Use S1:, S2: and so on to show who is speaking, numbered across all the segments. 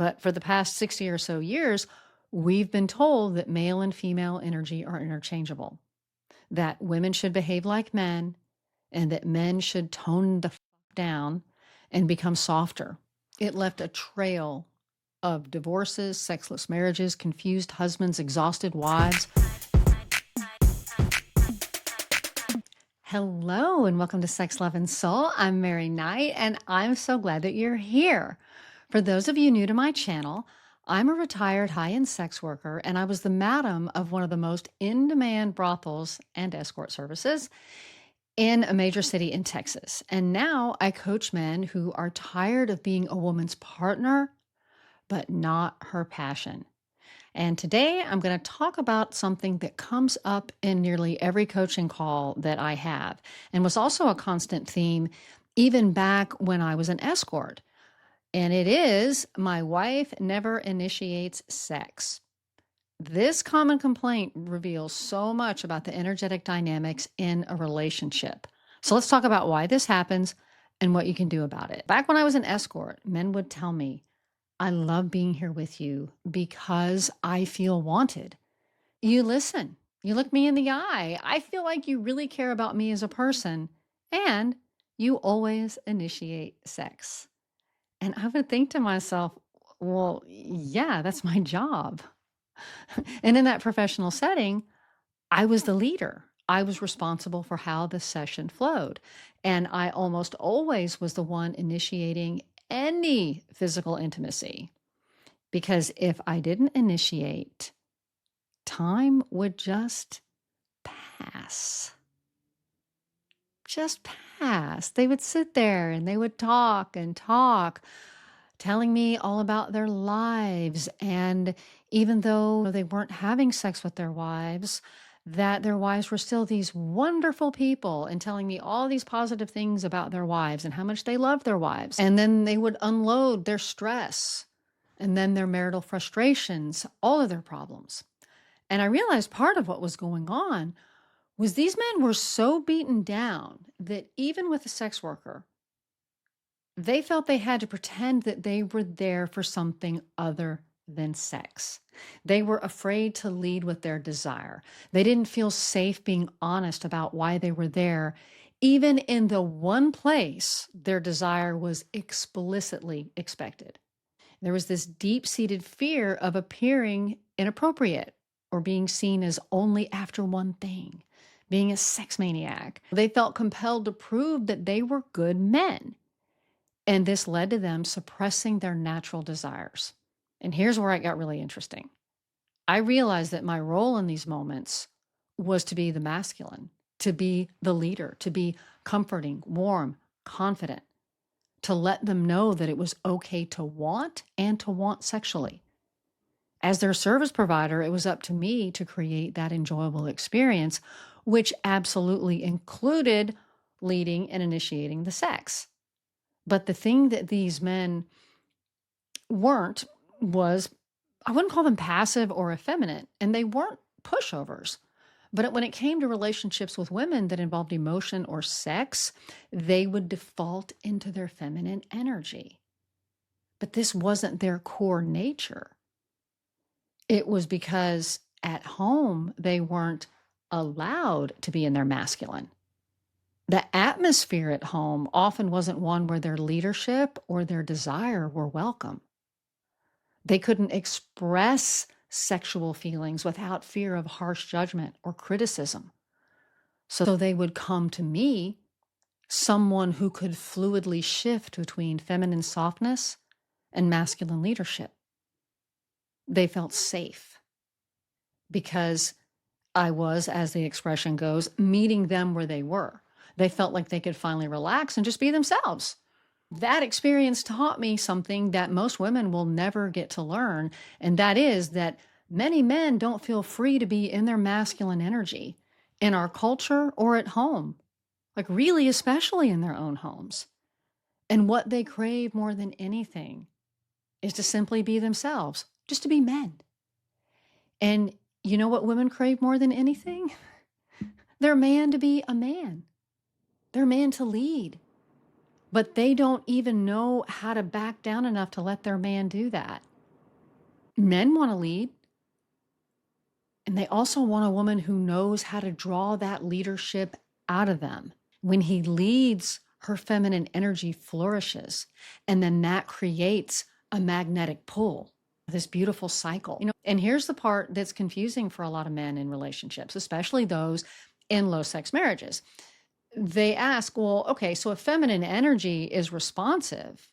S1: But for the past 60 or so years, we've been told that male and female energy are interchangeable, that women should behave like men, and that men should tone the down and become softer. It left a trail of divorces, sexless marriages, confused husbands, exhausted wives. Hello, and welcome to Sex, Love, and Soul. I'm Mary Knight, and I'm so glad that you're here. For those of you new to my channel, I'm a retired high-end sex worker, and I was the madam of one of the most in-demand brothels and escort services in a major city in Texas. And now I coach men who are tired of being a woman's partner, but not her passion. And today I'm going to talk about something that comes up in nearly every coaching call that I have, and was also a constant theme even back when I was an escort. And it is, my wife never initiates sex. This common complaint reveals so much about the energetic dynamics in a relationship. So let's talk about why this happens and what you can do about it. Back when I was an escort, men would tell me, I love being here with you because I feel wanted. You listen, you look me in the eye. I feel like you really care about me as a person, and you always initiate sex. And I would think to myself, well, yeah, that's my job. And in that professional setting, I was the leader. I was responsible for how the session flowed. And I almost always was the one initiating any physical intimacy. Because if I didn't initiate, time would just pass. Just pass. They would sit there and they would talk and talk, telling me all about their lives. And even though they weren't having sex with their wives, that their wives were still these wonderful people, and telling me all these positive things about their wives and how much they loved their wives. And then they would unload their stress and then their marital frustrations, all of their problems. And I realized part of what was going on was these men were so beaten down that even with a sex worker, they felt they had to pretend that they were there for something other than sex. They were afraid to lead with their desire. They didn't feel safe being honest about why they were there, even in the one place their desire was explicitly expected. There was this deep-seated fear of appearing inappropriate or being seen as only after one thing, being a sex maniac. They felt compelled to prove that they were good men. And this led to them suppressing their natural desires. And here's where it got really interesting. I realized that my role in these moments was to be the masculine, to be the leader, to be comforting, warm, confident, to let them know that it was okay to want and to want sexually. As their service provider, it was up to me to create that enjoyable experience, which absolutely included leading and initiating the sex. But the thing that these men weren't was, I wouldn't call them passive or effeminate, and they weren't pushovers. But when it came to relationships with women that involved emotion or sex, they would default into their feminine energy. But this wasn't their core nature. It was because at home, they weren't allowed to be in their masculine. The atmosphere at home often wasn't one where their leadership or their desire were welcome. They couldn't express sexual feelings without fear of harsh judgment or criticism. So they would come to me, someone who could fluidly shift between feminine softness and masculine leadership. They felt safe because I was, as the expression goes, meeting them where they were. They felt like they could finally relax and just be themselves. That experience taught me something that most women will never get to learn, and that is that many men don't feel free to be in their masculine energy in our culture or at home, like really, especially in their own homes. And what they crave more than anything is to simply be themselves, just to be men. And you know what women crave more than anything? Their man to be a man. Their man to lead. But they don't even know how to back down enough to let their man do that. Men want to lead, and they also want a woman who knows how to draw that leadership out of them. When he leads, her feminine energy flourishes, and then that creates a magnetic pull, this beautiful cycle. And here's the part that's confusing for a lot of men in relationships, especially those in low sex marriages. They ask, well, okay, so if feminine energy is responsive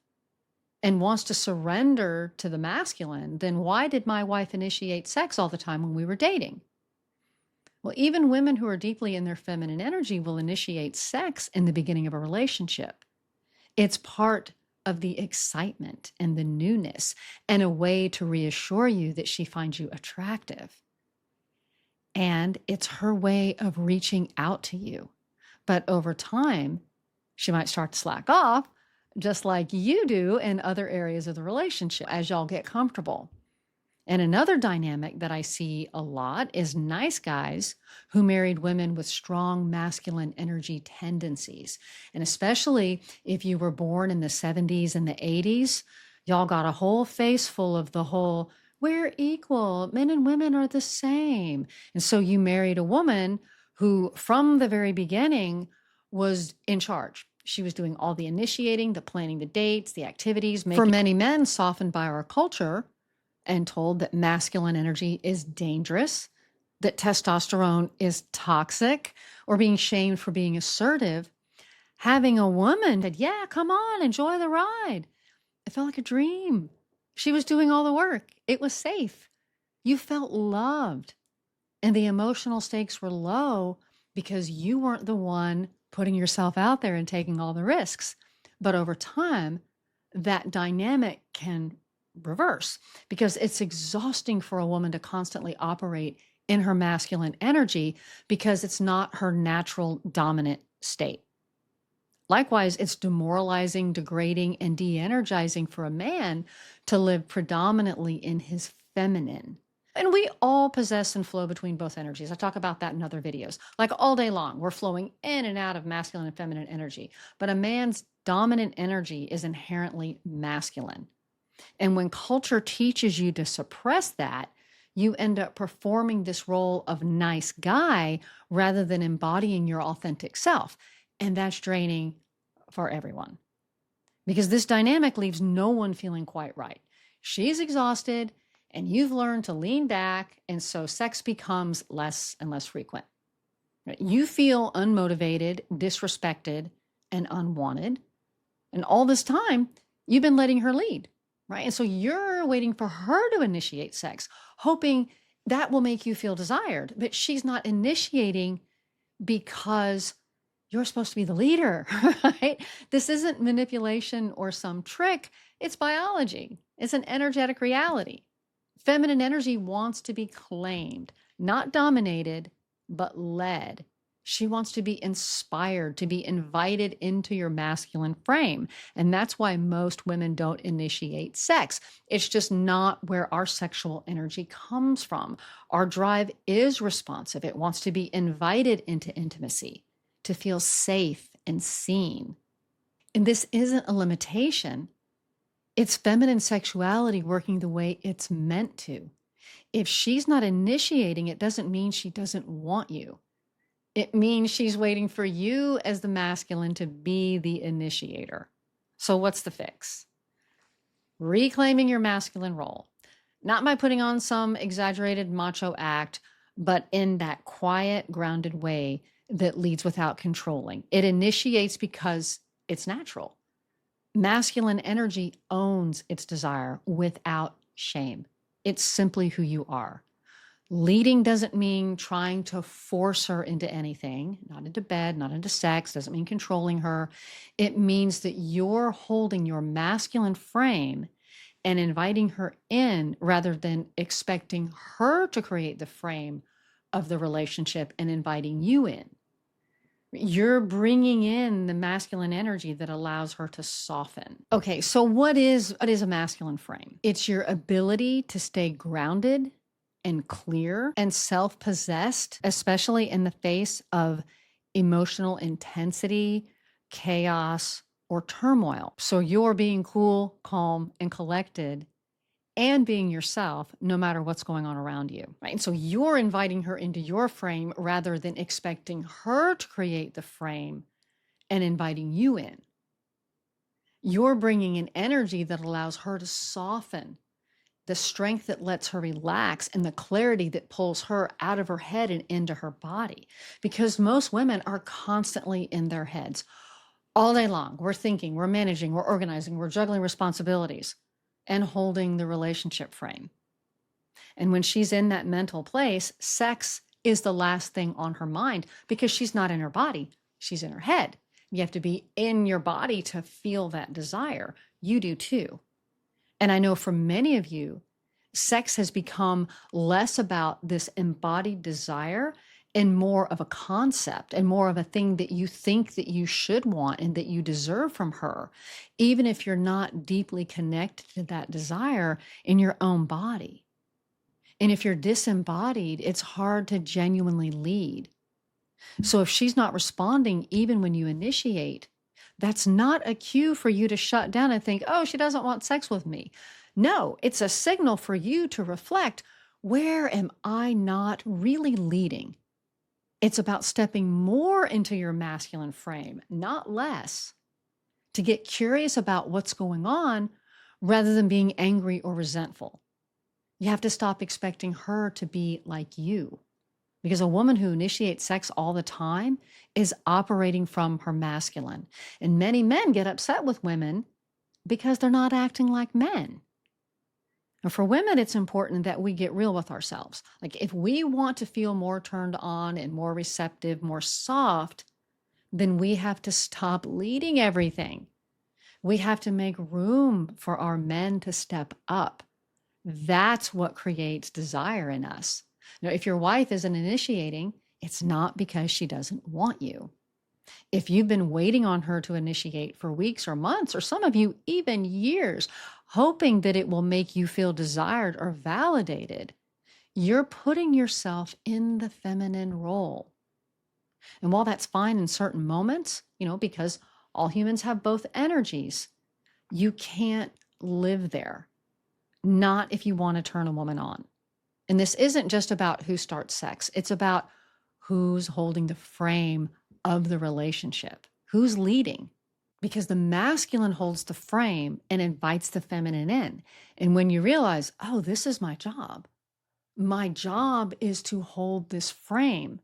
S1: and wants to surrender to the masculine, then why did my wife initiate sex all the time when we were dating? Well, even women who are deeply in their feminine energy will initiate sex in the beginning of a relationship. It's part of the excitement and the newness, and a way to reassure you that she finds you attractive. And it's her way of reaching out to you. But over time, she might start to slack off, just like you do in other areas of the relationship as y'all get comfortable. And another dynamic that I see a lot is nice guys who married women with strong masculine energy tendencies. And especially if you were born in the 70s and the 80s, y'all got a whole face full of the whole, we're equal, men and women are the same. And so you married a woman who, from the very beginning, was in charge. She was doing all the initiating, the planning, the dates, the activities. For many men, softened by our culture and told that masculine energy is dangerous, that testosterone is toxic, or being shamed for being assertive, having a woman that, yeah, come on, enjoy the ride. It felt like a dream. She was doing all the work. It was safe. You felt loved. And the emotional stakes were low because you weren't the one putting yourself out there and taking all the risks. But over time, that dynamic can reverse because it's exhausting for a woman to constantly operate in her masculine energy because it's not her natural dominant state. Likewise, it's demoralizing, degrading, and de-energizing for a man to live predominantly in his feminine. And we all possess and flow between both energies. I talk about that in other videos. Like all day long, we're flowing in and out of masculine and feminine energy. But a man's dominant energy is inherently masculine. And when culture teaches you to suppress that, you end up performing this role of nice guy rather than embodying your authentic self. And that's draining for everyone because this dynamic leaves no one feeling quite right. She's exhausted and you've learned to lean back. And so sex becomes less and less frequent. You feel unmotivated, disrespected, and unwanted. And all this time, you've been letting her lead, right? And so you're waiting for her to initiate sex, hoping that will make you feel desired. But she's not initiating because you're supposed to be the leader, right? This isn't manipulation or some trick. It's biology. It's an energetic reality. Feminine energy wants to be claimed, not dominated, but led. She wants to be inspired, to be invited into your masculine frame. And that's why most women don't initiate sex. It's just not where our sexual energy comes from. Our drive is responsive. It wants to be invited into intimacy, to feel safe and seen. And this isn't a limitation. It's feminine sexuality working the way it's meant to. If she's not initiating, it doesn't mean she doesn't want you. It means she's waiting for you as the masculine to be the initiator. So what's the fix? Reclaiming your masculine role. Not by putting on some exaggerated macho act, but in that quiet, grounded way that leads without controlling. It initiates because it's natural. Masculine energy owns its desire without shame. It's simply who you are. Leading doesn't mean trying to force her into anything, not into bed, not into sex, doesn't mean controlling her. It means that you're holding your masculine frame and inviting her in rather than expecting her to create the frame of the relationship and inviting you in. You're bringing in the masculine energy that allows her to soften. Okay, so what is a masculine frame? It's your ability to stay grounded and clear and self-possessed, especially in the face of emotional intensity, chaos, or turmoil. So you're being cool, calm, and collected and being yourself no matter what's going on around you, right? And so you're inviting her into your frame rather than expecting her to create the frame and inviting you in. You're bringing an energy that allows her to soften, the strength that lets her relax, and the clarity that pulls her out of her head and into her body. Because most women are constantly in their heads all day long. We're thinking, we're managing, we're organizing, we're juggling responsibilities and holding the relationship frame. And when she's in that mental place, sex is the last thing on her mind because she's not in her body, she's in her head. You have to be in your body to feel that desire. You do too. And I know for many of you, sex has become less about this embodied desire and more of a concept and more of a thing that you think that you should want and that you deserve from her, even if you're not deeply connected to that desire in your own body. And if you're disembodied, it's hard to genuinely lead. So if she's not responding, even when you initiate, that's not a cue for you to shut down and think, oh, she doesn't want sex with me. No, it's a signal for you to reflect, where am I not really leading? It's about stepping more into your masculine frame, not less, to get curious about what's going on rather than being angry or resentful. You have to stop expecting her to be like you. Because a woman who initiates sex all the time is operating from her masculine. And many men get upset with women because they're not acting like men. And for women, it's important that we get real with ourselves. Like if we want to feel more turned on and more receptive, more soft, then we have to stop leading everything. We have to make room for our men to step up. That's what creates desire in us. Now, if your wife isn't initiating, it's not because she doesn't want you. If you've been waiting on her to initiate for weeks or months, or some of you even years, hoping that it will make you feel desired or validated, you're putting yourself in the feminine role. And while that's fine in certain moments, because all humans have both energies, you can't live there. Not if you want to turn a woman on. And this isn't just about who starts sex. It's about who's holding the frame of the relationship, who's leading. Because the masculine holds the frame and invites the feminine in. And when you realize, oh, this is my job is to hold this frame.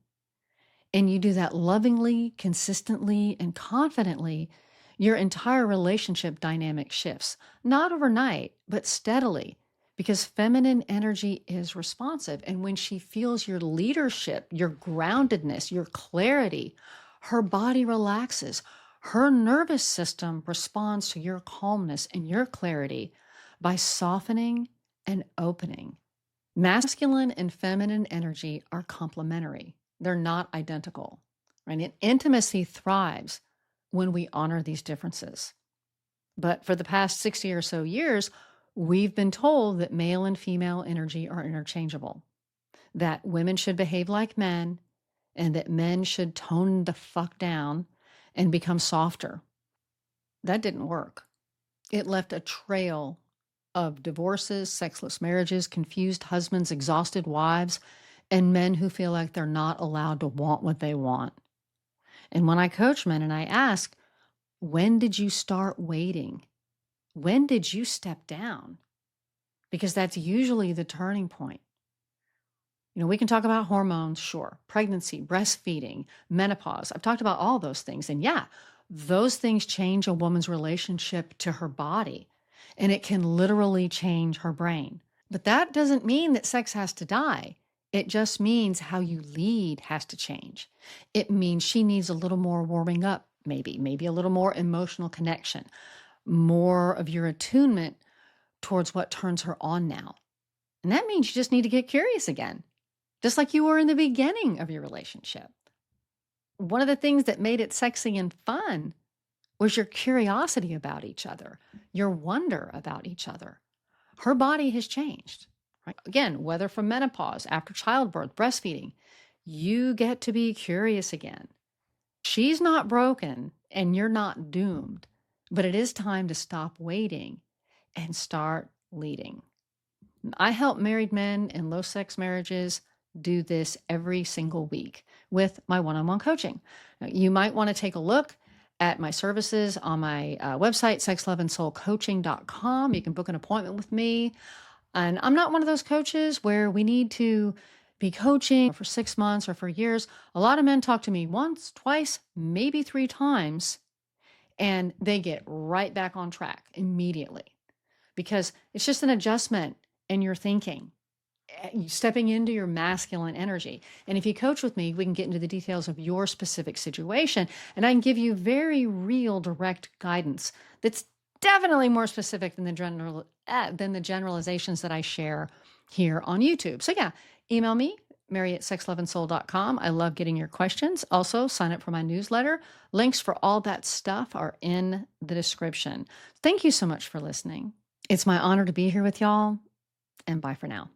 S1: And you do that lovingly, consistently, and confidently, your entire relationship dynamic shifts. Not overnight, but steadily. Because feminine energy is responsive. And when she feels your leadership, your groundedness, your clarity, her body relaxes. Her nervous system responds to your calmness and your clarity by softening and opening. Masculine and feminine energy are complementary. They're not identical. Right? And intimacy thrives when we honor these differences. But for the past 60 or so years, we've been told that male and female energy are interchangeable, that women should behave like men, and that men should tone the fuck down and become softer. That didn't work. It left a trail of divorces, sexless marriages, confused husbands, exhausted wives, and men who feel like they're not allowed to want what they want. And when I coach men and I ask, when did you start waiting? When did you step down? Because that's usually the turning point. We can talk about hormones, sure, pregnancy, breastfeeding, menopause. I've talked about all those things. And yeah, those things change a woman's relationship to her body, and it can literally change her brain. But that doesn't mean that sex has to die. It just means how you lead has to change. It means she needs a little more warming up, maybe a little more emotional connection, more of your attunement towards what turns her on now. And that means you just need to get curious again, just like you were in the beginning of your relationship. One of the things that made it sexy and fun was your curiosity about each other, your wonder about each other. Her body has changed, right? Again, whether from menopause, after childbirth, breastfeeding, you get to be curious again. She's not broken and you're not doomed, but it is time to stop waiting and start leading. I help married men in low sex marriages do this every single week with my one on one coaching. Now, you might want to take a look at my services on my website, sexloveandsoulcoaching.com. You can book an appointment with me. And I'm not one of those coaches where we need to be coaching for 6 months or for years. A lot of men talk to me once, twice, maybe 3 times, and they get right back on track immediately because it's just an adjustment in your thinking, stepping into your masculine energy. And if you coach with me, we can get into the details of your specific situation, and I can give you very real, direct guidance that's definitely more specific than the generalizations that I share here on YouTube. So yeah, email me, Mary@sexloveandsoul.com. I love getting your questions. Also, sign up for my newsletter. Links for all that stuff are in the description. Thank you so much for listening. It's my honor to be here with y'all, and bye for now.